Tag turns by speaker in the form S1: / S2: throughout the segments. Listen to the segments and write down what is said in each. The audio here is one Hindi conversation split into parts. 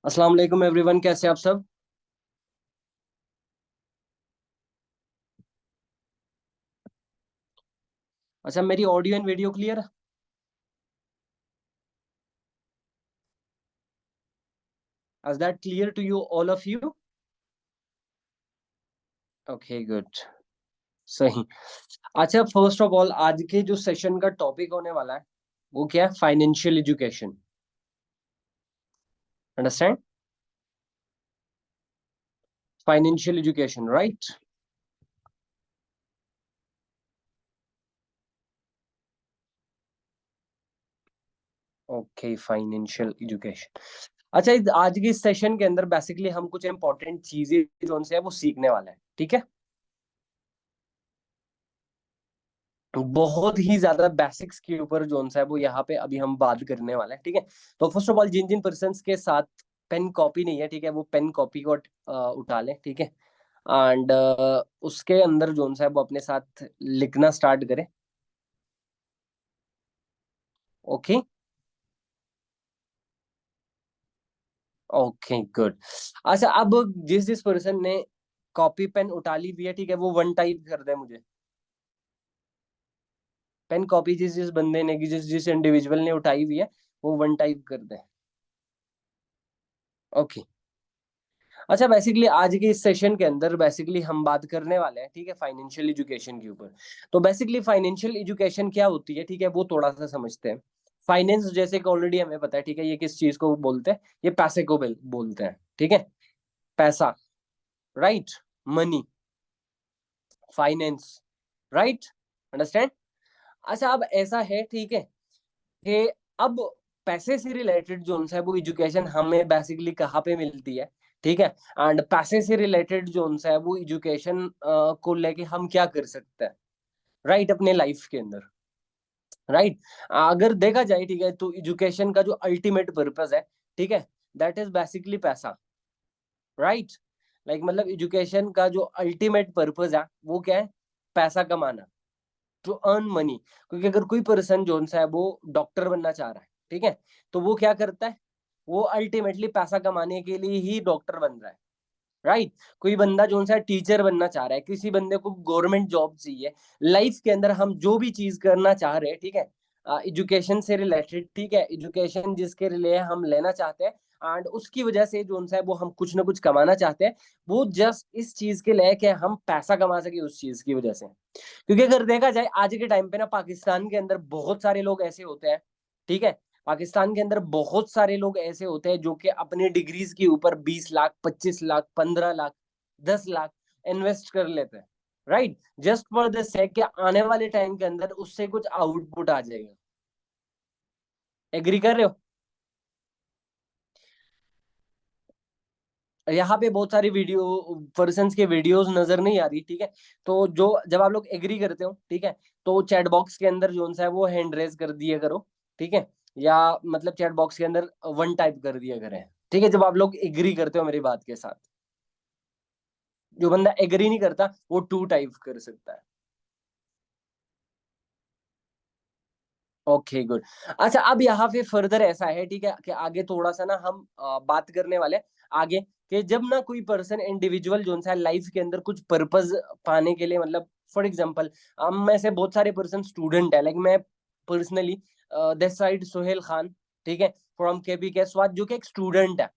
S1: अस्सलाम वालेकुम एवरीवन, कैसे आप सब। अच्छा, मेरी audio and video clear. Is that clear to you, all of you? Okay, good. सही। अच्छा, फर्स्ट ऑफ ऑल आज के जो सेशन का टॉपिक होने वाला है वो क्या है? Financial education. Understand? Financial education, right? Okay, financial education. अच्छा, आज के इस सेशन के अंदर बेसिकली हम कुछ इंपॉर्टेंट चीजें जो उनसे है वो सीखने वाले हैं, ठीक है। बहुत ही ज्यादा बेसिक्स के ऊपर जो सा है वो यहाँ पे अभी हम बात करने वाले हैं, ठीक है। तो फर्स्ट ऑफ ऑल, जिन जिन पर्सन के साथ पेन कॉपी नहीं है, ठीक है, वो पेन कॉपी को उठा लें, ठीक है। एंड उसके अंदर जो सा है वो अपने साथ लिखना स्टार्ट करें। ओके। Okay, good. अच्छा, अब जिस जिस पर्सन ने कॉपी पेन उठा ली हुई है, ठीक है, वो वन टाइप कर दे मुझे। पेन कॉपी जिस जिस बंदे ने, जिस जिस इंडिविजुअल ने उठाई हुई है, वो वन टाइप कर दे। ओके। अच्छा, बेसिकली आज के इस सेशन के अंदर बेसिकली हम बात करने वाले हैं, ठीक है, फाइनेंशियल एजुकेशन के ऊपर। तो बेसिकली फाइनेंशियल एजुकेशन क्या होती है, ठीक है, वो थोड़ा सा समझते हैं। फाइनेंस जैसे कि ऑलरेडी हमें पता है, ठीक है, ये किस चीज को बोलते हैं? ये पैसे को बोलते हैं, ठीक है। पैसा, right. Money, finance, right. Understand? अच्छा, अब ऐसा है, ठीक है, कि अब पैसे से रिलेटेड जो है वो एजुकेशन हमें बेसिकली कहाँ पे मिलती है, ठीक है। एंड पैसे से रिलेटेड जो है वो एजुकेशन को लेके हम क्या कर सकते हैं, राइट, अपने लाइफ के अंदर, राइट। अगर देखा जाए, ठीक है, तो एजुकेशन का जो अल्टीमेट पर्पस है, ठीक है, दैट इज बेसिकली पैसा, राइट। लाइक मतलब एजुकेशन का जो अल्टीमेट पर्पस है वो क्या है? पैसा कमाना, टू अर्न मनी। क्योंकि अगर कोई पर्सन जो सा है वो डॉक्टर बनना चाह रहा है, ठीक है, तो वो क्या करता है? वो अल्टीमेटली पैसा कमाने के लिए ही डॉक्टर बन रहा है, राइट। कोई बंदा जो सा टीचर बनना चाह रहा है, किसी बंदे को गवर्नमेंट जॉब चाहिए। लाइफ के अंदर हम जो भी चीज करना चाह रहे हैं, ठीक है, एजुकेशन से रिलेटेड, ठीक है, एजुकेशन जिसके लिए हम लेना चाहते हैं, एंड उसकी वजह से जो है वो हम कुछ ना कुछ कमाना चाहते हैं। वो जस्ट इस चीज के लिए कि हम पैसा कमा सके उस चीज की वजह से। क्योंकि अगर देखा जाए आज के टाइम पे ना, पाकिस्तान के अंदर बहुत सारे लोग ऐसे होते हैं, ठीक है, पाकिस्तान के अंदर बहुत सारे लोग ऐसे होते हैं जो कि अपनी डिग्रीज के ऊपर 20 लाख, 25 लाख, 15 लाख, 10 लाख इन्वेस्ट कर लेते हैं, राइट। जस्ट फॉर द सेक कि आने वाले टाइम के अंदर उससे कुछ आउटपुट आ जाएगा। एग्री कर रहे हो? यहाँ पे बहुत सारी वीडियो पर्सन के वीडियोस नजर नहीं आ रही, ठीक है। तो जो जब आप लोग एग्री करते हो, ठीक है, तो चैट बॉक्स के अंदर जो है वो हैंड रेज कर दिया करो, ठीक है। या मतलब चैट बॉक्स के अंदर वन टाइप कर दिया करें, ठीक है, जब आप लोग एग्री करते हो मेरी बात के साथ। जो बंदा एग्री नहीं करता वो टू टाइप कर सकता है। Okay, good. अच्छा, अब यहाँ पे फर्दर ऐसा है, ठीक है, कि आगे थोड़ा सा ना हम बात करने वाले हैं आगे, कि जब ना कोई पर्सन इंडिविजुअल जो है लाइफ के अंदर कुछ पर्पस पाने के लिए, मतलब फॉर एग्जांपल, हम में से बहुत सारे पर्सन स्टूडेंट है, लाइक मैं personally, this side Sohail Khan, ठीक है, फ्रॉम केपी के स्वाद, जो कि एक स्टूडेंट है,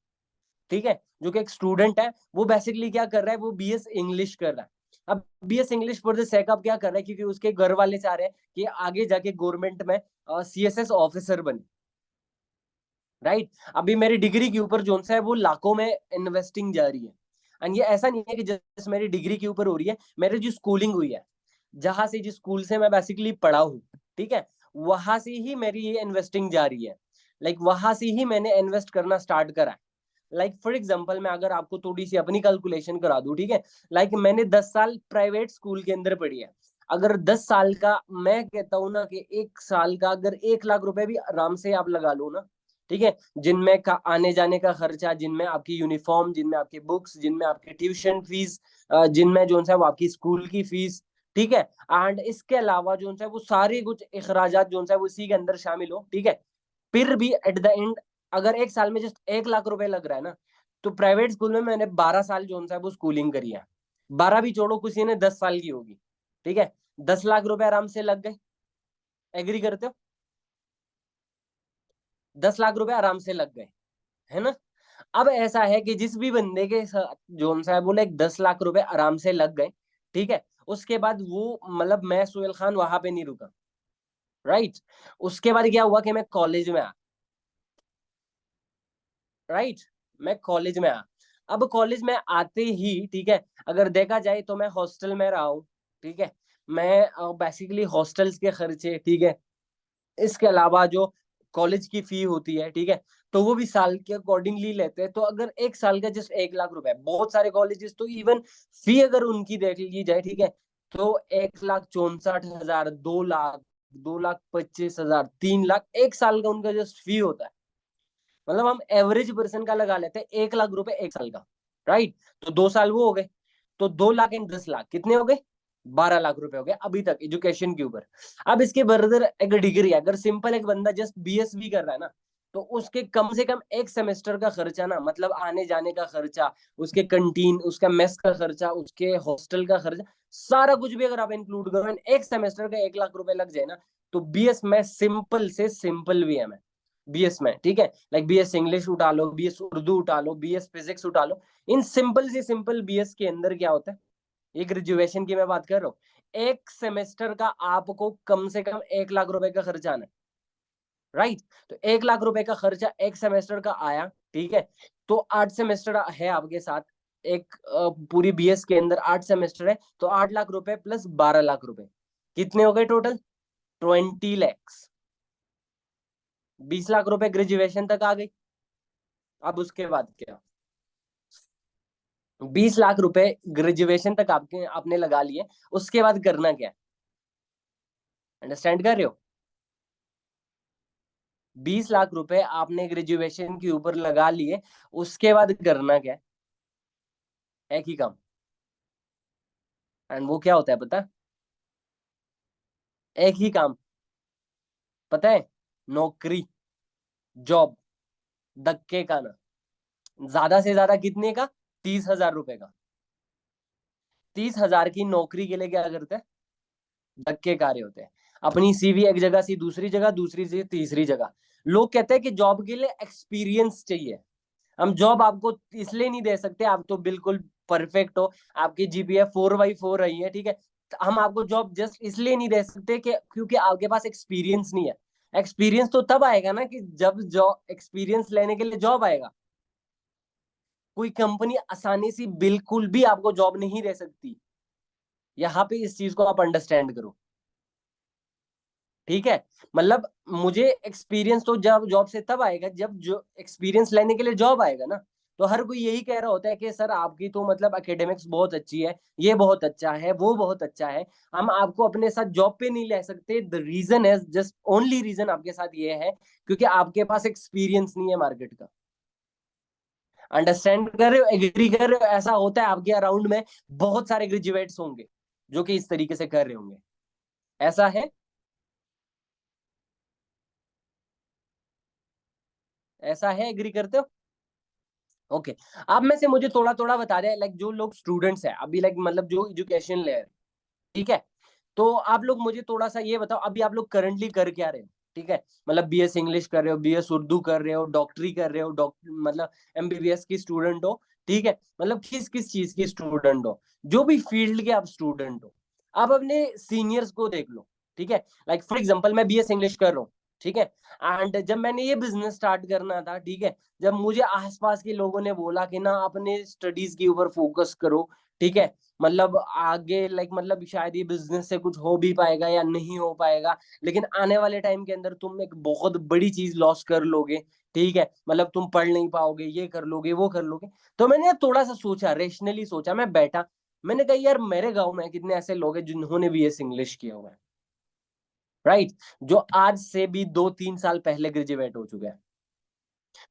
S1: ठीक है, जो कि एक स्टूडेंट है। वो बेसिकली क्या कर रहा है? वो बीएस इंग्लिश कर रहा है। अब BS English for the sake of क्या कर रहा है? क्योंकि उसके घर वाले चाह रहे हैं कि आगे जाके गवर्नमेंट में सीएसएस ऑफिसर बने, राइट। अभी मेरी डिग्री के ऊपर जो है वो लाखों में इन्वेस्टिंग जा रही है। एंड ये ऐसा नहीं है कि जस्ट मेरी डिग्री के ऊपर हो रही है, मेरी जो स्कूलिंग हुई है, जहां से, जिस स्कूल से मैं बेसिकली पढ़ा हूँ, ठीक है, वहां से ही मेरी ये इन्वेस्टिंग जा रही है। लाइक वहां से ही मैंने इन्वेस्ट करना स्टार्ट करा है। लाइक फॉर एग्जाम्पल, मैं अगर आपको थोड़ी सी अपनी कैलकुलेशन करा दूं, ठीक है, लाइक मैंने 10 साल प्राइवेट स्कूल के अंदर पढ़ी है। अगर 10 साल का, मैं कहता हूँ ना कि 1 साल का अगर 1 लाख रुपए भी आराम से आप लगा लो ना, ठीक है, जिनमें का आने जाने का खर्चा, जिनमें आपकी यूनिफॉर्म, जिनमें आपकी बुक्स, जिनमें आपकी ट्यूशन फीस, जिनमें जो है वो आपकी स्कूल की फीस, ठीक है, एंड इसके अलावा जो है वो सारे कुछ अखराजात जो है वो इसी के अंदर शामिल हो, ठीक है, फिर भी एट द एंड अगर एक साल में जस्ट 1 लाख रुपए लग रहा है ना, तो प्राइवेट स्कूल में मैंने 12 साल जो है वो स्कूलिंग करी है, 12 भी छोड़ो, किसी ने 10 साल की होगी, ठीक है, 10 लाख रुपए आराम से लग गए। एग्री करते हो? 10 लाख रुपए आराम से लग गए, है ना। अब ऐसा है कि जिस भी बंदे के साथ जोन सा है बोले 10 लाख रुपए आराम से लग गए, ठीक है, उसके बाद वो मतलब मैं सुहेल खान वहां पे नहीं रुका, राइट। उसके बाद क्या हुआ कि मैं कॉलेज में आया, राइट, मैं कॉलेज में आया। अब कॉलेज में आते ही, ठीक है, अगर देखा जाए तो मैं हॉस्टल में रहा हूँ, ठीक है, मैं बेसिकली हॉस्टल्स के खर्चे, ठीक है, इसके अलावा जो कॉलेज की फी होती है, ठीक है, तो वो भी साल के अकॉर्डिंगली लेते हैं। तो अगर एक साल का जस्ट 1 लाख रुपए, बहुत सारे कॉलेजेस तो इवन फी अगर उनकी देख ली जाए, ठीक है, तो 1,64,000, 2 लाख, 2,25,000, 3 लाख एक साल का उनका जस्ट फी होता है। मतलब हम एवरेज पर्सन का लगा लेते हैं 1 लाख रुपए एक साल का, राइट। तो 2 साल वो हो गए, तो 2 लाख एंड 10 लाख कितने हो गए? 12 लाख रुपए हो गए अभी तक एजुकेशन के ऊपर। अब इसके बरदर एक डिग्री, अगर सिंपल एक बंदा जस्ट बीएसवी कर रहा है ना, तो उसके कम से कम एक सेमेस्टर का खर्चा ना, मतलब आने जाने का खर्चा, उसके कंटीन, उसका मेस का खर्चा, उसके हॉस्टल का खर्चा, सारा कुछ भी अगर आप इंक्लूड करो, एक सेमेस्टर का 1 लाख रुपए लग जाए ना, तो बीएस में सिंपल से सिंपल भी है, मैं बीएस में, ठीक है, लाइक बीएस इंग्लिश उठा लो, बीएस उर्दू उठा लो, बीएस फिजिक्स उठा लो, इन सिंपल से सिंपल बीएस के अंदर क्या होता है, ये ग्रेजुएशन की मैं बात कर रहा हूँ, एक सेमेस्टर का आपको कम से कम 1 लाख रुपए का खर्चा आना है, राइट। तो 1 लाख रुपए का खर्चा एक सेमेस्टर का आया, ठीक है, तो 8 सेमेस्टर है आपके साथ, एक पूरी बीएस के अंदर 8 सेमेस्टर है, तो 8 लाख रुपए प्लस 12 लाख रुपए कितने हो गए टोटल? 20 लैक्स, 20 लाख रुपए ग्रेजुएशन तक आ गई। अब उसके बाद क्या? 20 लाख रुपए ग्रेजुएशन तक आपके आपने लगा लिए, उसके बाद करना क्या? अंडरस्टैंड कर रहे हो? 20 लाख रुपए आपने ग्रेजुएशन के ऊपर लगा लिए, उसके बाद करना क्या है? एक ही काम, एंड वो क्या होता है पता है? एक ही काम, पता है? नौकरी, जॉब, धक्के का ना, ज्यादा से ज्यादा कितने का? 30,000 रुपए का। 30,000 की नौकरी के लिए क्या करते हैं? धक्के कार्य होते हैं। अपनी सीवी एक जगह से दूसरी जगह, दूसरी से तीसरी जगह। लोग कहते हैं कि जॉब के लिए एक्सपीरियंस चाहिए। हम जॉब आपको इसलिए नहीं दे सकते, आप तो बिल्कुल परफेक्ट हो, आपकी जीपीए 4/4 रही है, ठीक है, तो हम आपको जॉब जस्ट इसलिए नहीं दे सकते कि क्योंकि आपके पास एक्सपीरियंस नहीं है। एक्सपीरियंस तो तब आएगा ना कि जब जॉब एक्सपीरियंस लेने के लिए जॉब आएगा। कोई कंपनी आसानी से बिल्कुल भी आपको जॉब नहीं दे सकती। यहाँ पे इस चीज को आप अंडरस्टैंड करो, ठीक है। मतलब मुझे एक्सपीरियंस तो जब जॉब से तब आएगा जब जो एक्सपीरियंस लेने के लिए जॉब आएगा ना। तो हर कोई यही कह रहा होता है कि सर आपकी तो मतलब एकेडमिक्स बहुत अच्छी है, ये बहुत अच्छा है, वो बहुत अच्छा है, हम आपको अपने साथ जॉब पे नहीं ले सकते। द रीजन है, जस्ट ओनली रीजन आपके साथ ये है क्योंकि आपके पास एक्सपीरियंस नहीं है मार्केट का। अंडरस्टैंड कर रहे हो? एग्री कर रहे हो? ऐसा होता है आपके अराउंड में, बहुत सारे ग्रेजुएट्स होंगे जो कि इस तरीके से कर रहे होंगे। ऐसा है? ऐसा है? एग्री करते हो? ओके। अब में से मुझे थोड़ा थोड़ा बता दे, लाइक जो लोग स्टूडेंट्स हैं अभी, लाइक मतलब जो एजुकेशन ले रहे हैं, ठीक है, तो आप लोग मुझे थोड़ा सा ये बताओ, अभी आप लोग करंटली कर क्या रहे हो? ठीक है, मतलब बीएस इंग्लिश कर रहे हो, बीएस उर्दू कर रहे हो, डॉक्टरी कर रहे हो, डॉक्टर मतलब एमबीबीएस की स्टूडेंट हो, ठीक है, मतलब किस किस चीज की स्टूडेंट हो, जो भी फील्ड के आप स्टूडेंट हो, आप अपने सीनियर्स को देख लो, ठीक है। लाइक फॉर एग्जांपल मैं बीएस इंग्लिश कर रहा हूँ, ठीक है, एंड जब मैंने ये बिजनेस स्टार्ट करना था, ठीक है, जब मुझे आसपास के लोगों ने बोला कि ना अपने स्टडीज के ऊपर फोकस करो, ठीक है, मतलब आगे लाइक मतलब शायद ये बिजनेस से कुछ हो भी पाएगा या नहीं हो पाएगा, लेकिन आने वाले टाइम के अंदर तुम एक बहुत बड़ी चीज लॉस कर लोगे, ठीक है, मतलब तुम पढ़ नहीं पाओगे, ये कर लोगे, वो कर लोगे। तो मैंने थोड़ा सा सोचा, रेशनली सोचा, मैं बैठा, मैंने कहा यार मेरे गांव में कितने ऐसे लोग हैं जिन्होंने बीएस इंग्लिश किया हुआ है, राइट, जो आज से भी 2-3 साल पहले ग्रेजुएट हो चुके हैं।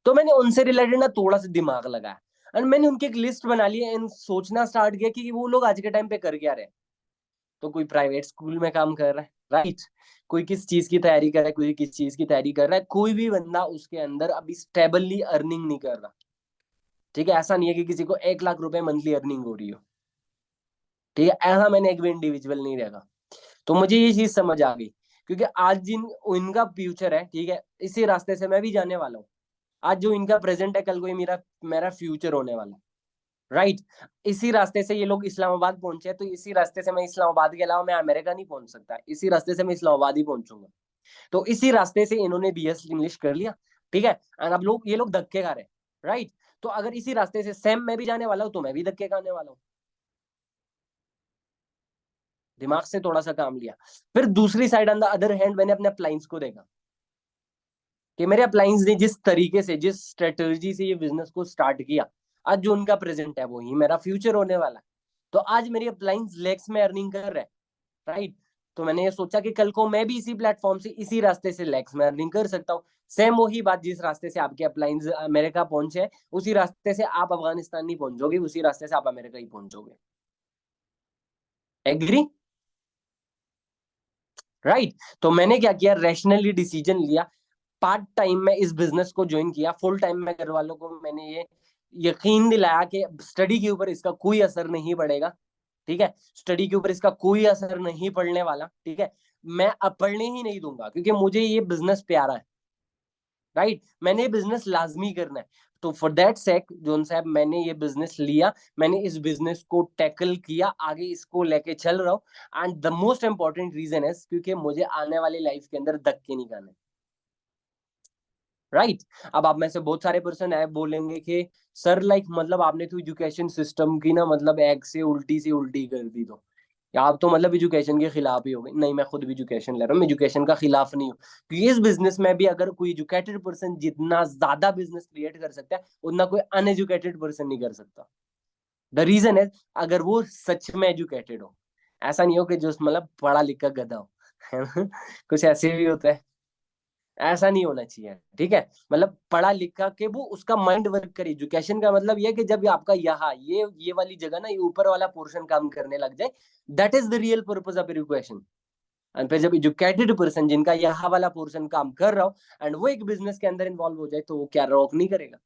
S1: तो मैंने उनसे रिलेटेड ना थोड़ा सा दिमाग लगाया, एंड मैंने उनकी एक लिस्ट बना ली एंड सोचना स्टार्ट किया कि वो लोग आज के टाइम पे कर क्या रहे हैं। तो कोई प्राइवेट स्कूल में काम कर रहा है, राइट। कोई किस चीज की तैयारी कर रहा है, कोई किस चीज की तैयारी कर रहा है, कोई भी बंदा उसके अंदर अभी स्टेबली अर्निंग नहीं कर रहा। ठीक है, ऐसा नहीं है कि किसी को 1 लाख रुपए मंथली अर्निंग हो रही हो। ठीक है, ऐसा मैंने एक भी इंडिविजुअल नहीं देखा। तो मुझे ये चीज समझ आ गई, क्योंकि आज जिन इनका फ्यूचर है, ठीक है, इसी रास्ते से मैं भी जाने वाला हूँ। आज जो इनका प्रेजेंट है, कल को ये मेरा मेरा फ्यूचर होने वाला है। राइट। इसी रास्ते से ये लोग इस्लामाबाद पहुंचे, तो इसी रास्ते से मैं इस्लामाबाद के अलावा मैं अमेरिका नहीं पहुंच सकता, इसी रास्ते से मैं इस्लामाबाद ही पहुंचूंगा। तो इसी रास्ते से इन्होंने बीएस इंग्लिश कर लिया। ठीक है, और अब लोग, ये लोग धक्के खा रहे हैं। राइट। तो अगर इसी रास्ते से सेम मैं भी जाने वाला हूं, तो मैं भी धक्के खाने वाला हूँ। दिमाग से थोड़ा सा काम लिया। फिर दूसरी side, on the other hand, मैंने अपने अप्लाइंस को देखा कि मेरे अप्लाइंस ने जिस तरीके से, जिस स्ट्रेटजी से ये बिजनेस को स्टार्ट किया, आज जो उनका प्रेजेंट है वही मेरा फ्यूचर होने वाला है। तो आज मेरी अप्लाइंस लेक्स में अर्निंग कर रहे हैं। राइट। तो मैंने ये सोचा कि कल को मैं भी इसी प्लेटफॉर्म से, इसी रास्ते से लेक्स में अर्निंग कर सकता हूँ। सेम वही बात, जिस रास्ते से आपके अप्लाइंस अमेरिका पहुंचे, उसी रास्ते से आप अफगानिस्तान नहीं पहुंचोगे, उसी रास्ते से आप अमेरिका ही पहुंचोगे। एग्री। राइट। तो मैंने क्या किया, रैशनली डिसीजन लिया। पार्ट टाइम में इस बिजनेस को ज्वाइन किया, फुल टाइम में घर वालों को मैंने ये यकीन दिलाया कि स्टडी के ऊपर इसका कोई असर नहीं पड़ेगा। ठीक है, स्टडी के ऊपर इसका कोई असर नहीं पड़ने वाला। ठीक है, मैं अब पढ़ने ही नहीं दूंगा, क्योंकि मुझे ये बिजनेस प्यारा है। राइट, मैंने ये बिजनेस लाजमी करना है। तो फॉर दैट सेक जोन साहब, मैंने ये बिजनेस लिया, मैंने इस बिजनेस को टैकल किया, आगे इसको लेके चल रहा हूँ। And the most important reason है, क्योंकि मुझे आने वाली लाइफ के अंदर धक्के नहीं खाने। राइट। अब आप में से बहुत सारे पर्सन है बोलेंगे कि सर लाइक मतलब आपने तो एजुकेशन सिस्टम की ना मतलब एक से उल्टी कर दी, तो या आप तो मतलब एजुकेशन के खिलाफ ही हो गए। नहीं, मैं खुद भी एजुकेशन ले रहा हूँ, मैं एजुकेशन का खिलाफ नहीं हूँ, क्योंकि इस बिजनेस में भी अगर कोई एजुकेटेड पर्सन जितना ज्यादा बिजनेस क्रिएट कर सकता है, उतना कोई अनएजुकेटेड पर्सन नहीं कर सकता। द रीजन है, अगर वो सच में एजुकेटेड हो। ऐसा नहीं हो कि जो मतलब पढ़ा लिखा गधा हो, है ना? कुछ ऐसे भी होता है। ऐसा नहीं होना चाहिए। ठीक है, मतलब पढ़ा लिखा के वो उसका माइंड वर्क करे। एजुकेशन का मतलब ये है कि जब आपका यहाँ ये वाली जगह ना, ये ऊपर वाला पोर्शन काम करने लग जाए, that is the real purpose of education. And फिर जब एजुकेटेड पर्सन जिनका यहाँ वाला पोर्शन काम कर रहा हो, एंड वो एक बिजनेस के अंदर इन्वॉल्व हो जाए, तो वो क्या रोक नहीं करेगा।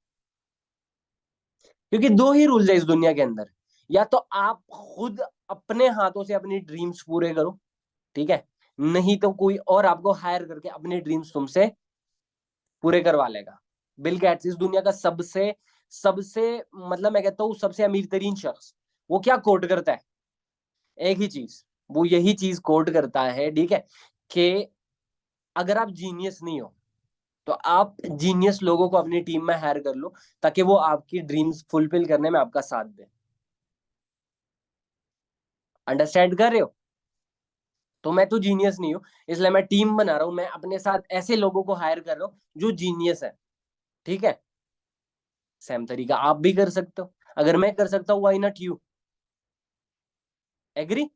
S1: क्योंकि दो ही रूल्स है इस दुनिया के अंदर, या तो आप खुद अपने हाथों से अपनी ड्रीम्स पूरे करो, ठीक है, नहीं तो कोई और आपको हायर करके अपने ड्रीम्स तुमसे पूरे करवा लेगा। बिल गेट्स इस दुनिया का सबसे सबसे मतलब मैं कहता हूँ सबसे अमीर तरीन शख्स, वो क्या कोट करता है, एक ही चीज, वो यही चीज कोट करता है, ठीक है, कि अगर आप जीनियस नहीं हो, तो आप जीनियस लोगों को अपनी टीम में हायर कर लो, ताकि वो आपकी ड्रीम्स फुलफिल करने में आपका साथ दे। अंडरस्टैंड कर रहे हो? तो मैं तो जीनियस नहीं हूं, इसलिए मैं टीम बना रहा हूं, मैं अपने साथ ऐसे लोगों को हायर कर रहा हूं जो जीनियस है। ठीक है, सेम तरीका आप भी कर सकते हो। अगर मैं कर सकता हूँ, why not you? Agree?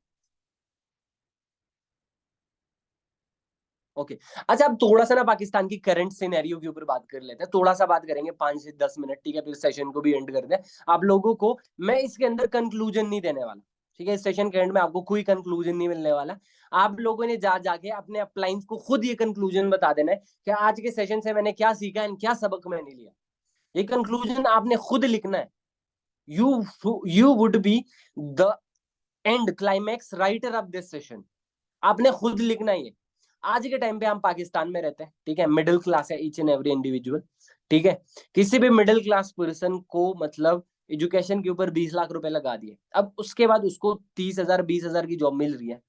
S1: Okay. अच्छा, अब थोड़ा सा ना पाकिस्तान की करंट सिनेरियो के ऊपर बात कर लेते हैं, थोड़ा सा बात करेंगे 5 से 10 मिनट, ठीक है, फिर सेशन को भी एंड कर दें। आप लोगों को मैं इसके अंदर कंक्लूजन नहीं देने वाला। ठीक है, इस सेशन के एंड में आपको कोई कंक्लूजन नहीं मिलने वाला। आप लोगों ने जा जाके अपने अपलाइंस को खुद ये कंक्लूजन बता देना है कि आज के सेशन से मैंने क्या सीखा एंड क्या सबक मैंने लिया। ये कंक्लूजन आपने खुद लिखना है। You you would be the end climax writer of this session. आपने खुद लिखना ही है। आज के टाइम पे हम पाकिस्तान में रहते हैं, ठीक है, मिडिल क्लास है ईच एंड एवरी इंडिविजुअल। ठीक है, किसी भी मिडिल क्लास पर्सन को मतलब एजुकेशन के ऊपर 20 लाख रुपए लगा दिए, अब उसके बाद उसको 30,000 20,000 की जॉब मिल रही है,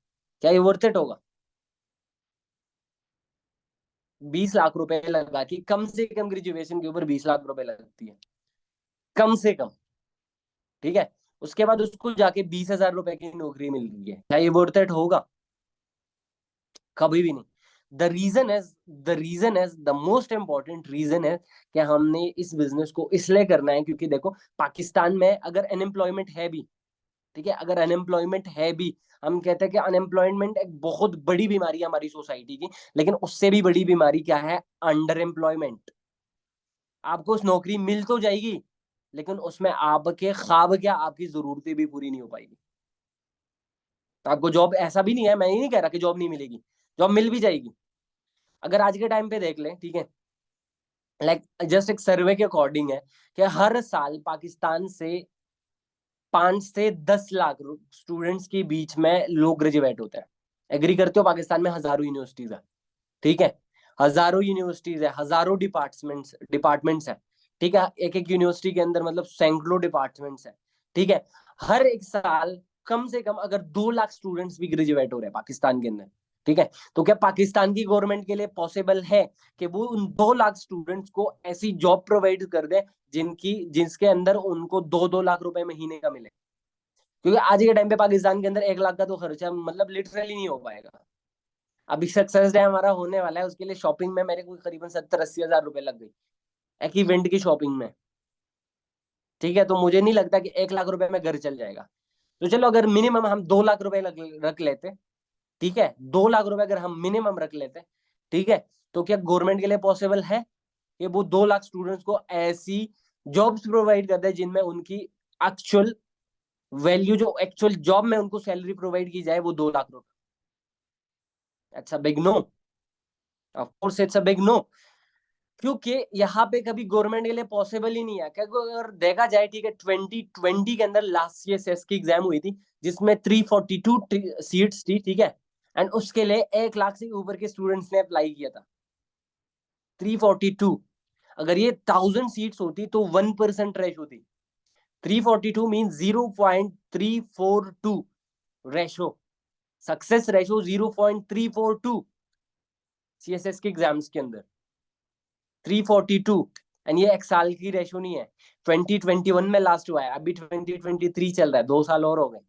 S1: क्या ये वर्थ इट होगा? 20 लाख रुपए लगा के कम से कम ग्रेजुएशन के ऊपर 20 लाख रुपए लगती है, कम से कम। ठीक है, उसके बाद उसको जाके 20,000 रुपए की नौकरी मिल रही है, क्या ये वर्थ इट होगा? कभी भी नहीं। द रीजन है द मोस्ट इंपॉर्टेंट रीजन है कि हमने इस बिजनेस को इसलिए करना है, क्योंकि देखो पाकिस्तान में अगर अनएम्प्लॉयमेंट है भी, ठीक है, अगर अनएम्प्लॉयमेंट है भी, हम कहते हैं कि अनएम्प्लॉयमेंट एक बहुत बड़ी बीमारी है हमारी सोसाइटी की, लेकिन उससे भी बड़ी बीमारी क्या है? Under employment. आपको उस नौकरी मिल तो जाएगी, लेकिन उसमें आपके ख्वाब क्या, आपकी जरूरतें भी पूरी नहीं हो पाएगी। तो आपको जॉब, ऐसा भी नहीं है, मैं ये नहीं कह रहा कि जॉब नहीं मिलेगी, जॉब मिल भी जाएगी। अगर आज के टाइम पे देख ले, ठीक है, लाइक जस्ट एक सर्वे के अकॉर्डिंग है कि हर साल पाकिस्तान से 5 से 10 लाख स्टूडेंट्स के बीच में लोग ग्रेजुएट होते हैं। एग्री करते हो? पाकिस्तान में हजारों यूनिवर्सिटीज है, ठीक है, हजारों यूनिवर्सिटीज है, हजारों डिपार्टमेंट्स है, ठीक है, एक एक यूनिवर्सिटी के अंदर मतलब सैकड़ों डिपार्टमेंट्स है, ठीक है। हर एक साल कम से कम अगर 2 लाख स्टूडेंट्स भी ग्रेजुएट हो रहे हैं पाकिस्तान के अंदर, ठीक है, तो क्या पाकिस्तान की गवर्नमेंट के लिए पॉसिबल है कि वो उन 2 लाख स्टूडेंट्स को ऐसी जॉब प्रोवाइड कर दे जिसके अंदर उनको 2-2 लाख रुपए महीने का मिले? क्योंकि आज के टाइम पे पाकिस्तान के अंदर 1 लाख का तो खर्चा मतलब लिटरली नहीं हो पाएगा। अभी सक्सेस डे हमारा होने वाला है, उसके लिए शॉपिंग में मेरे को करीबन 70-80 हजार रुपए लग गई, एक इवेंट की शॉपिंग में, ठीक है। तो मुझे नहीं लगता कि 1 लाख रुपए में घर चल जाएगा। तो चलो अगर मिनिमम हम 2 लाख रुपए रख लेते, ठीक है, 2 लाख रुपए अगर हम मिनिमम रख लेते, ठीक है, तो क्या गवर्नमेंट के लिए पॉसिबल है कि वो 2 लाख स्टूडेंट्स को ऐसी जॉब्स प्रोवाइड कर दे जिनमें उनकी एक्चुअल वैल्यू, जो एक्चुअल जॉब में उनको सैलरी प्रोवाइड की जाए, वो 2 लाख रुपए? अच्छा, big no, of course it's a big no. क्योंकि यहाँ पे कभी गवर्नमेंट के लिए पॉसिबल ही नहीं है। क्योंकि अगर देखा जाए, ठीक है, 2020 के अंदर लास्ट ईयर सेस की एग्जाम हुई थी जिसमें 342 सीट्स थी, ठीक है, एंड उसके लिए 1 लाख से ऊपर के स्टूडेंट्स ने अप्लाई किया था। 342, अगर ये 1000 सीट्स होती तो 1% रेशो थी। 342 mean 0.342 ratio, success ratio 0.342 CSS के एग्जाम्स के अंदर 342। एंड ये एक साल की रेशो नहीं है, 2021 में लास्ट हुआ है, अभी 2023 चल रहा है, 2 साल और हो गए।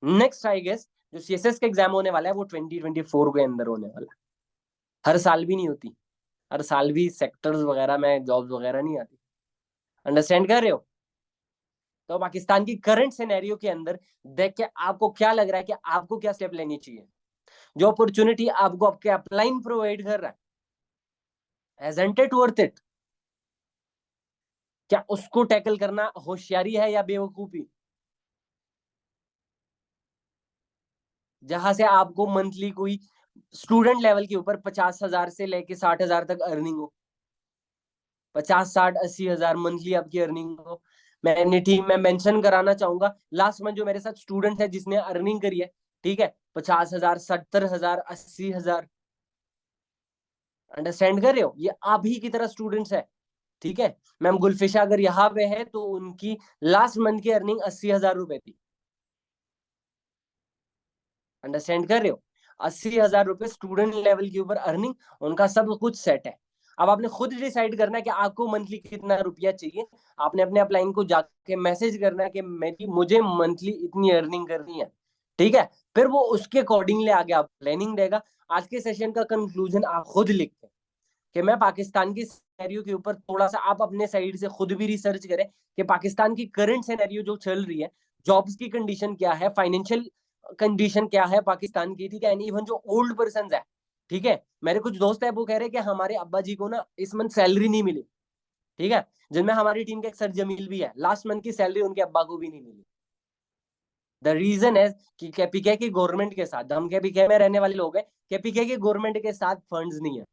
S1: नेक्स्ट आई गेस जो सीएसएस का एग्जाम होने वाला है वो 2024 के अंदर होने वाला है। हर साल भी नहीं होती, हर साल भी सेक्टर्स वगैरह में जॉब्स वगैरह नहीं आती। अंडरस्टैंड कर रहे हो? तो पाकिस्तान की करंट सिनेरियो के अंदर देख के आपको क्या लग रहा है कि आपको क्या स्टेप लेनी चाहिए? जो अपॉर्चुनिटी आपको आपके अपलाइन प्रोवाइड कर रहा है, एजंट इट वर्थ इट? क्या उसको टैकल करना होशियारी है या बेवकूफी? जहां से आपको मंथली कोई स्टूडेंट लेवल के ऊपर 50 हजार से लेके 60 हजार तक अर्निंग हो, 50, 60, 80 हजार मंथली आपकी अर्निंग हो। मैंने टीम में मेंशन कराना चाहूंगा, लास्ट मंथ जो मेरे साथ स्टूडेंट है जिसने अर्निंग करी है, ठीक है, 50 हजार, 70 हजार, 80 हजार। अंडरस्टैंड कर रहे हो? ये आप ही की तरह स्टूडेंट्स है, ठीक है। मैम गुलफिशा अगर यहाँ पे है तो उनकी लास्ट मंथ की अर्निंग 80 हजार रुपए थी। अंडरस्टैंड कर रहे हो? 80 हजार रुपए स्टूडेंट लेवल के ऊपर अर्निंग, उनका सब कुछ सेट है। अब आपने खुद डिसाइड करना है कि आपको मंथली कितना रुपया चाहिए। आपने अपने अपलाइन को जाके मैसेज करना है कि मेरी मुझे मंथली इतनी अर्निंग करनी है, ठीक है। फिर वो उसके अकॉर्डिंगली आगे आप प्लानिंग देगा। आज के सेशन का कंक्लूजन आप खुद लिखते हैं कि मैं पाकिस्तान की सिनेरियो के ऊपर थोड़ा सा आप अपने साइड से खुद भी रिसर्च करें कि पाकिस्तान की करंट सिनेरियो जो चल रही है, जॉब्स की कंडीशन क्या है, फाइनेंशियल कंडीशन क्या है पाकिस्तान की, ठीक है। एंड इवन जो ओल्ड पर्सन है, ठीक है, मेरे कुछ दोस्त है वो कह रहे हैं कि हमारे अब्बा जी को ना इस मंथ सैलरी नहीं मिली, ठीक है, जिनमें हमारी टीम के एक सर जमील भी है, लास्ट मंथ की सैलरी उनके अब्बा को भी नहीं मिली। द रीजन है कि केपीके की गवर्नमेंट के साथ, हम केपीके में रहने वाले लोग हैं, केपीके की गवर्नमेंट के साथ फंड्स नहीं है।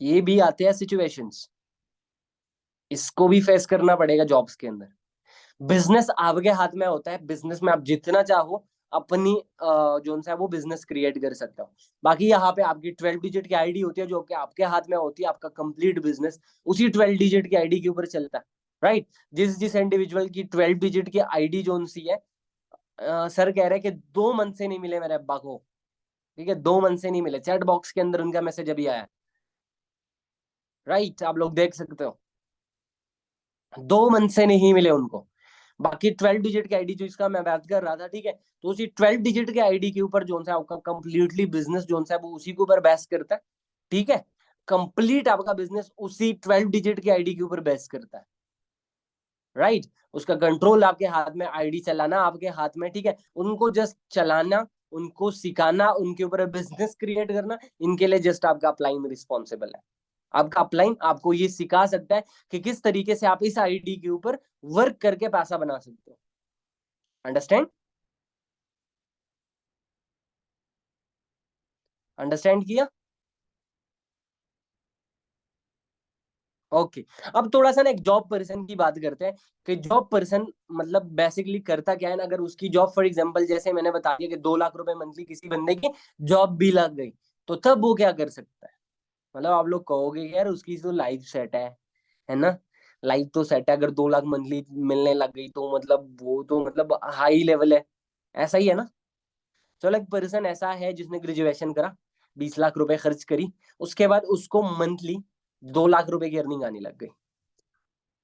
S1: ये भी आते हैं सिचुएशंस, इसको भी फेस करना पड़ेगा जॉब्स के अंदर। बिजनेस आपके हाथ में होता है, बिजनेस में आप जितना चाहो अपनी जो है वो बिजनेस क्रिएट कर सकते हो। बाकी यहाँ पे आपकी 12 डिजिट की आईडी होती है जो कि आपके हाथ में होती है, आपका कंप्लीट बिजनेस उसी 12 डिजिट की आईडी के ऊपर चलता है, राइट। जिस जिस इंडिविजुअल की 12 डिजिट की आईडी जो सी है, सर कह रहे हैं कि 2 मंथ से नहीं मिले मेरे अब्बा को, ठीक है, 2 मंथ से नहीं मिले। चैट बॉक्स के अंदर उनका मैसेज अभी आया, राइट, आप लोग देख सकते हो, 2 मंथ से नहीं मिले उनको। बाकी 12 डिजिट की आईडी जो इसका मैं बात कर रहा था, ठीक है, तो उसी 12 डिजिट के आईडी के ऊपर जो है आपका कंप्लीटली बिजनेस जो है वो उसी के ऊपर बेस करता है, ठीक है। कंप्लीट आपका बिजनेस उसी 12 डिजिट की आईडी के ऊपर बेस करता है, राइट। उसका कंट्रोल आपके हाथ में, आईडी चलाना आपके हाथ में, ठीक है, उनको जस्ट चलाना, उनको सिखाना, उनके ऊपर बिजनेस क्रिएट करना, इनके लिए जस्ट आपका अपलाइन रिस्पॉन्सिबल है। आपका अपलाइन आपको ये सिखा सकता है कि किस तरीके से आप इस आईडी के ऊपर वर्क करके पैसा बना सकते हो। अंडरस्टैंड? अंडरस्टैंड किया? ओके। अब थोड़ा सा ना एक जॉब पर्सन की बात करते हैं कि जॉब पर्सन मतलब बेसिकली करता क्या है ना, अगर उसकी जॉब फॉर एग्जांपल जैसे मैंने बता दिया कि 2 लाख रुपए मंथली किसी बंदे की जॉब भी लग गई, तो तब वो क्या कर सकता है? मतलब आप लोग कहोगे कि यार उसकी तो लाइफ सेट है ना, लाइफ तो सेट है, अगर 2 लाख मंथली मिलने लग गई तो मतलब वो तो मतलब हाई लेवल है, ऐसा ही है ना। चलो एक पर्सन ऐसा है जिसने ग्रेजुएशन करा, 20 लाख रुपए खर्च करी, उसके बाद उसको मंथली 2 लाख रुपए की अर्निंग आने लग गई,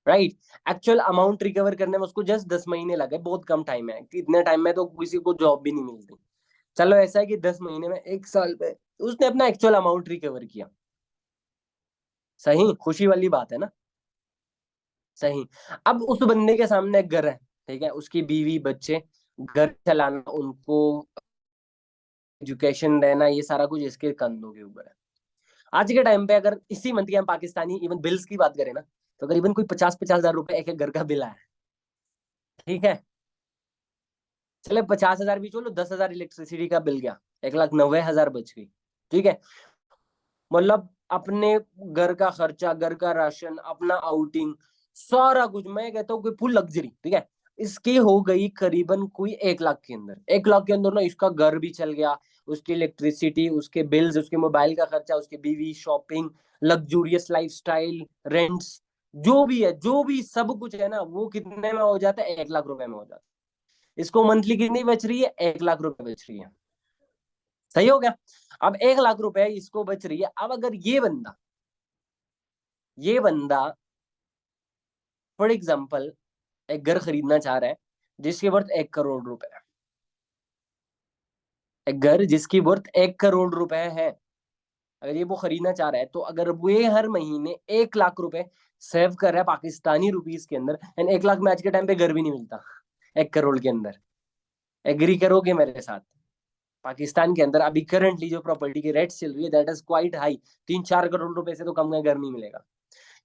S1: राइट। एक्चुअल अमाउंट रिकवर करने में उसको जस्ट 10 महीने लगे, बहुत कम टाइम है, इतने टाइम में तो किसी को जॉब भी नहीं मिलती। चलो ऐसा है कि 10 महीने में, 1 साल में उसने अपना एक्चुअल अमाउंट रिकवर किया। सही खुशी वाली बात है ना। सही। अब उस बंदे के सामने एक घर है, ठीक है, उसकी बीवी बच्चे, घर चलाना, उनको एजुकेशन देना, ये सारा कुछ इसके कंधों के ऊपर है। आज के टाइम पे अगर इसी मंथ के हम पाकिस्तानी इवन बिल्स की बात करें ना, तो करीबन कोई 50-50 हजार रुपए एक एक घर का बिल आया है, ठीक है। चले 50 हजार भी छोड़ो, 10 हजार इलेक्ट्रिसिटी का बिल गया, 1,90,000 बच गई, ठीक है। मतलब अपने घर का खर्चा, घर का राशन, अपना आउटिंग, सारा कुछ, मैं कहता हूँ कोई फुल लग्जरी, ठीक है, इसकी हो गई करीबन कोई 1 लाख के अंदर। 1 लाख के अंदर ना इसका घर भी चल गया, उसकी इलेक्ट्रिसिटी, उसके बिल्स, उसके मोबाइल का खर्चा, उसके बीवी, शॉपिंग, लग्जूरियस लाइफस्टाइल, रेंट्स, जो भी है, जो भी सब कुछ है ना, वो कितने में हो जाता है? 1 लाख रुपए में हो जाता है। इसको मंथली कितनी बच रही है? 1 लाख रुपए बच रही है। सही हो गया। अब 1 लाख रुपए इसको बच रही है। अब अगर ये बंदा फॉर एग्जाम्पल एक घर खरीदना चाह रहा है जिसकी वर्थ 1 करोड़ रुपए है, एक घर जिसकी वर्थ 1 करोड़ रुपए है, अगर ये वो खरीदना चाह रहा है, तो अगर वो ये हर महीने 1 लाख रुपए सेव कर रहा है पाकिस्तानी रुपीज के अंदर, एंड 1 लाख में आज के टाइम पे घर भी नहीं मिलता 1 करोड़ के अंदर, एग्री करोगे मेरे साथ? पाकिस्तान के अंदर अभी करंटली जो प्रॉपर्टी की रेट चल रही है that is quite high, 3-4 crore रुपए से तो कम में घर नहीं मिलेगा।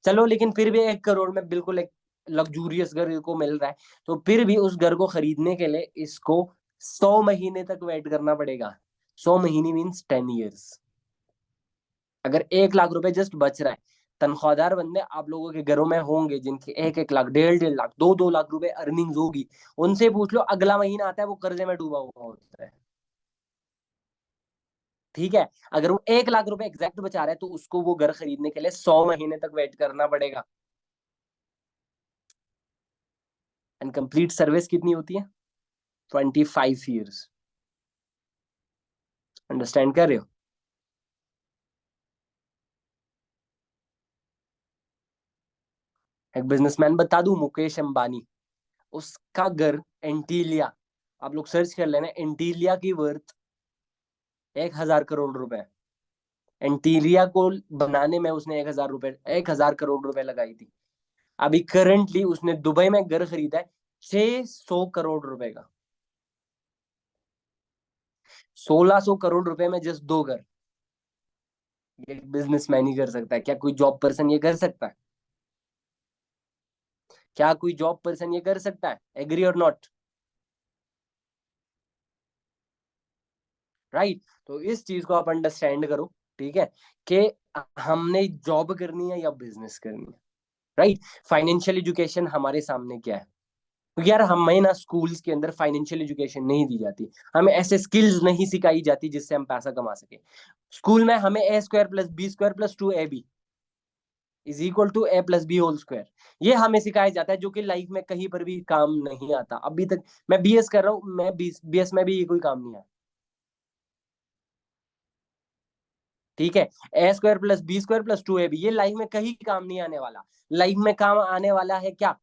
S1: चलो लेकिन फिर भी 1 करोड़ में बिल्कुल एक लग्जूरियस घर को मिल रहा है, तो फिर भी उस घर को खरीदने के लिए इसको 100 महीने तक वेट करना पड़ेगा। 100 महीने मीन्स 10 ईयर्स। अगर 1 लाख रुपए जस्ट बच रहा है, तनख्वाहदार बंदे आप लोगों के घरों में होंगे जिनके 1-1 लाख, 1.5-1.5 लाख, 2-2 लाख रुपए अर्निंग होगी, उनसे पूछ लो अगला महीना आता है वो कर्जे में डूबा हुआ होता है, ठीक है। अगर वो 1 लाख रुपए एग्जैक्ट बचा रहा है तो उसको वो घर खरीदने के लिए 100 महीने तक वेट करना पड़ेगा। एंड कंप्लीट सर्विस कितनी होती है? 25 ईयर्स। अंडरस्टैंड कर रहे हो? एक बिजनेसमैन बता दूं, मुकेश अंबानी, उसका घर एंटीलिया, आप लोग सर्च कर लेना, एंटीलिया की वर्थ 1,000 करोड़ रुपए। एंटीलिया को बनाने में उसने 1,000 रुपए, 1,000 करोड़ रुपए लगाई थी। अभी करंटली उसने दुबई में घर खरीदा है 600 करोड़ रुपए का। 1,600 करोड़ रुपए में जस्ट 2 घर। ये बिजनेसमैन ही कर सकता है, क्या कोई जॉब पर्सन ये कर सकता है? क्या कोई जॉब पर्सन ये कर सकता है? एग्री और नॉट? राइट। तो इस चीज को आप अंडरस्टैंड करो, ठीक है, कि हमने जॉब करनी है या बिजनेस करनी है, राइट। फाइनेंशियल एजुकेशन हमारे सामने क्या है? क्योंकि यार हमें ना स्कूल्स के अंदर फाइनेंशियल एजुकेशन नहीं दी जाती, हमें ऐसे स्किल्स नहीं सिखाई जाती जिससे हम पैसा कमा सके। स्कूल में हमें A² + B² + 2AB is equal to A + B² ये हमें सिखाया जाता है, जो कि लाइफ में कहीं पर भी काम नहीं आता अभी तक। मैं BS कर रहा हूँ, मैं BS में भी ये कोई काम नहीं है, ठीक है। A² + B² + 2AB ये लाइफ में कहीं काम नहीं आने वाला। लाइफ में काम आने वाला है क्या?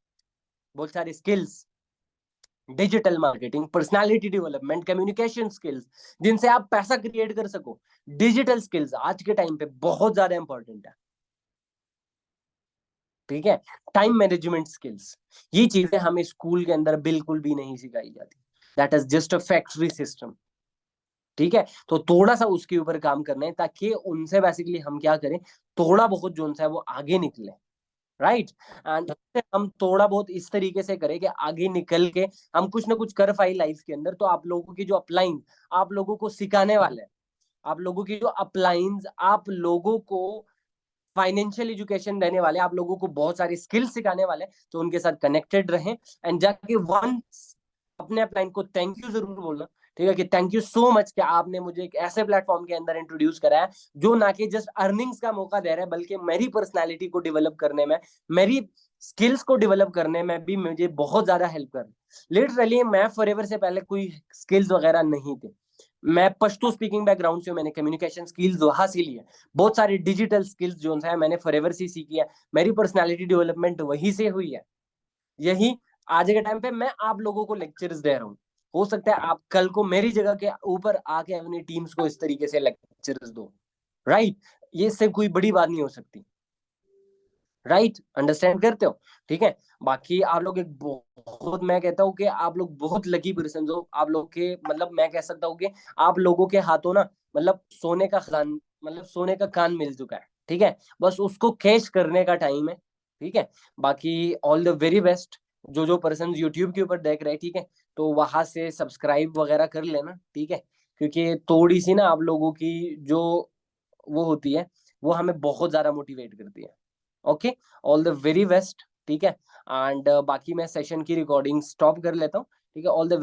S1: बहुत सारे skills, digital marketing, personality development, communication skills, जिनसे आप पैसा क्रिएट कर सको। डिजिटल स्किल्स आज के टाइम पे बहुत ज्यादा इंपॉर्टेंट है, ठीक है। टाइम मैनेजमेंट स्किल्स, ये चीजें हमें स्कूल के अंदर बिल्कुल भी नहीं सिखाई जाती, that is just a factory system, ठीक है। तो थोड़ा सा उसके ऊपर काम करना है ताकि उनसे बेसिकली हम क्या करें, थोड़ा बहुत जो उनसे है वो आगे निकले, राइट। एंड हम थोड़ा बहुत इस तरीके से करें कि आगे निकल के हम कुछ ना कुछ कर पाए लाइफ के अंदर, तो आप लोगों की जो अपलाइन आप लोगों को सिखाने वाले हैं, आप लोगों की जो अपलाइंस, आप लोगों को फाइनेंशियल एजुकेशन देने वाले, आप लोगों को बहुत सारी स्किल्स सिखाने वाले, तो उनके साथ कनेक्टेड रहें एंड जाके वंस अपने अपलाइन को थैंक यू जरूर बोलना, ठीक है, कि थैंक यू सो मच कि आपने मुझे एक ऐसे प्लेटफॉर्म के अंदर इंट्रोड्यूस करा है जो ना कि जस्ट अर्निंग्स का मौका दे रहा है, बल्कि मेरी पर्सनैलिटी को डेवलप करने में, मेरी स्किल्स को डेवलप करने में भी मुझे बहुत ज्यादा हेल्प कर रहा है। लिटरली मैं फॉरएवर से पहले कोई स्किल्स वगैरह नहीं थे, मैं पश्तो स्पीकिंग बैकग्राउंड से, मैंने कम्युनिकेशन स्किल्स हासिल की है, बहुत सारी डिजिटल स्किल्स जो है मैंने फॉरएवर से सीखी है, मेरी पर्सनालिटी डेवलपमेंट वहीं से हुई है। यही आज के टाइम पे मैं आप लोगों को लेक्चर्स दे रहा हूँ, हो सकता है आप कल को मेरी जगह के ऊपर आके अपनी टीम्स को इस तरीके से लेक्चर्स दो, राइट? ये इससे कोई बड़ी बात नहीं हो सकती, राइट? अंडरस्टैंड करते हो? ठीक है। बाकी आप लोग एक बहुत, मैं कहता हूँ कि आप लोग बहुत लकी पर्सन हो, आप लोग के मतलब मैं कह सकता हूँ कि आप लोगों के हाथों ना मतलब सोने का खान, मतलब सोने का कान मिल चुका है, ठीक है, बस उसको कैच करने का टाइम है, ठीक है। बाकी ऑल द वेरी बेस्ट, जो जो पर्सन यूट्यूब के ऊपर देख रहे हैं, ठीक है, तो वहां से सब्सक्राइब वगैरह कर लेना, ठीक है, क्योंकि थोड़ी सी ना आप लोगों की जो वो होती है, वो हमें बहुत ज्यादा मोटिवेट करती है। Okay, all the very best, ठीक है। एंड बाकी मैं सेशन की रिकॉर्डिंग स्टॉप कर लेता हूँ, ठीक है। All the very